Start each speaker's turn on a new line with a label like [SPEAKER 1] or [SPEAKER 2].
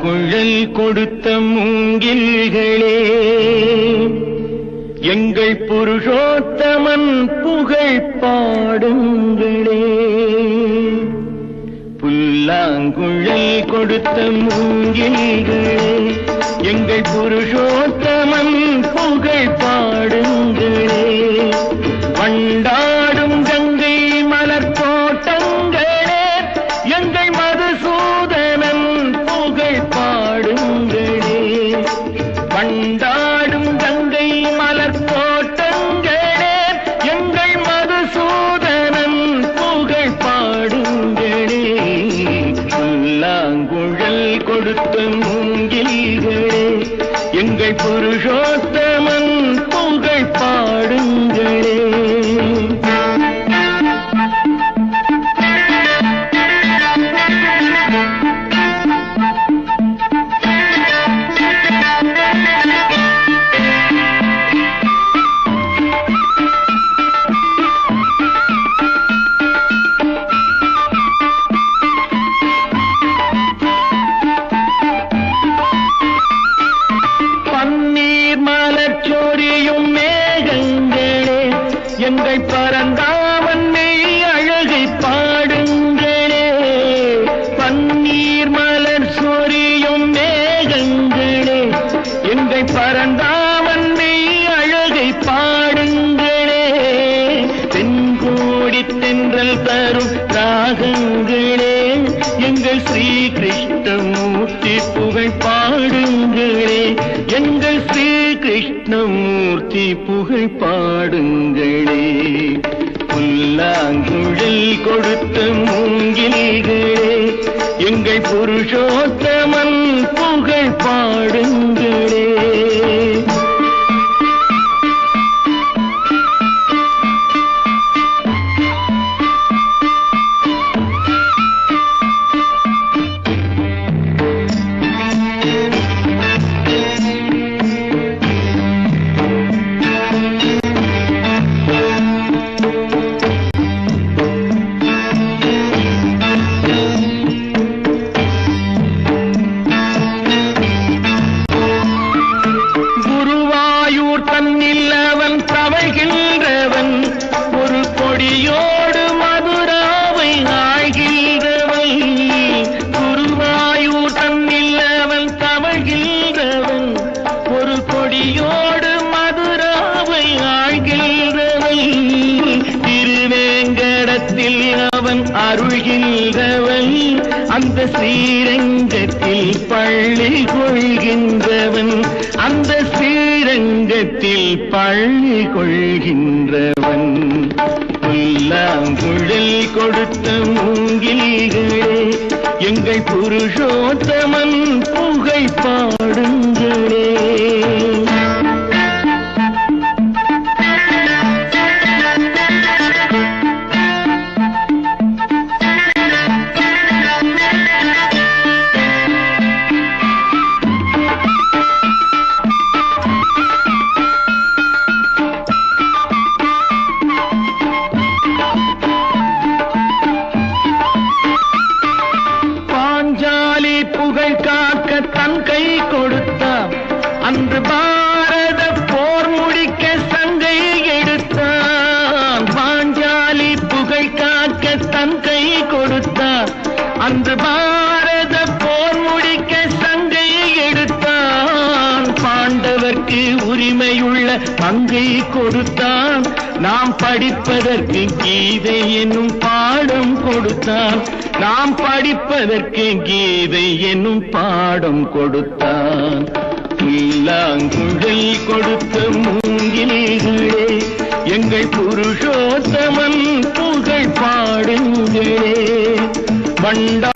[SPEAKER 1] புல்லாங்குழல் கொடுத்த மூங்கில்களே, எங்கள் புருஷோத்தமன் புகழ் பாடுங்களே. புல்லாங்குழல் கொடுத்த மூங்கில்களே, எங்கள் புருஷோத்தமன் புகழ் பாடுங்களே. வண்டாடும் கங்கை மலர் தோட்டங்களே, எங்கள் மதுசூதனன் புகழ் பாடுங்களே. வண்டாடும் கங்கை மலர் தோட்டங்களே, எங்கள் மதுசூதனன் புகழ் பாடுங்களே. புல்லாங்குழல் கொடுத்த மூங்கில்களே, எங்கள் புருஷோத்தமன் புகழ் பாடுங்களே. மலர்ச்சோரியும் மேகங்களே, எங்கள் பரந்தாமன் மெய் அழகை பாடுங்களே. பன்னீர் மலர் சொரியும் மேகங்களே, எங்கள் பரந்தாமன் மெய் அழகை பாடுங்களே. தென்கோடி தென்றல் தரும் ராகங்களே, எங்கள் ஸ்ரீ கிருஷ்ணமூர்த்தி புகழ் பாடுங்களே. எங்கள் ஸ்ரீ கிருஷ்ணமூர்த்தி புகழ் பாடுங்களே. புல்லாங்குழல் கொடுத்த மூங்கில்களே, எங்கள் புருஷோத்தமன் புகழ் பாடுங்களே. தன்னில் அவன் தவழ்கின்றவன், ஒரு கொடியோடு மதுராவை ஆழ்கின்றவன். குருவாயூர் தன்னில் அவன் தவழ்கின்றவன், ஒரு கொடியோடு மதுராவை ஆழ்கின்றவன். திருவேங்கடத்தில் அவன் அருள்கின்றவன், அந்த ஸ்ரீரங்கத்தில் பள்ளி கொள்கின்றவன். அந்த ஸ்ரீரங்கத்தில் பள்ளி கொள்கின்றவன். புல்லாங்குழல் கொடுத்த மூங்கில்களே, எங்கள் புருஷோத்தமன் புகழ் பாடுங்களே. புகழ் காக்க தன் கை கொடுத்தான், அன்று பாரத போர் முடிக்க சங்கை எடுத்தான். பாஞ்சாலி புகழ் காக்க தன் கை கொடுத்தான், அன்று பாரத போர் முடிக்க சங்கை எடுத்தான். பாண்டவர்க்கு உரிமையுள்ள பங்கை கொடுத்தான், நாம் படிப்பதற்கு கீதை என்னும் பாடம் கொடுத்தான். நாம் படிப்பதற்கு கீதை என்னும் பாடம் கொடுத்தான். புல்லாங்குழல் கொடுத்த மூங்கில்களே, எங்கள் புருஷோத்தமன் புகழ் பாடுங்களே. வண்டா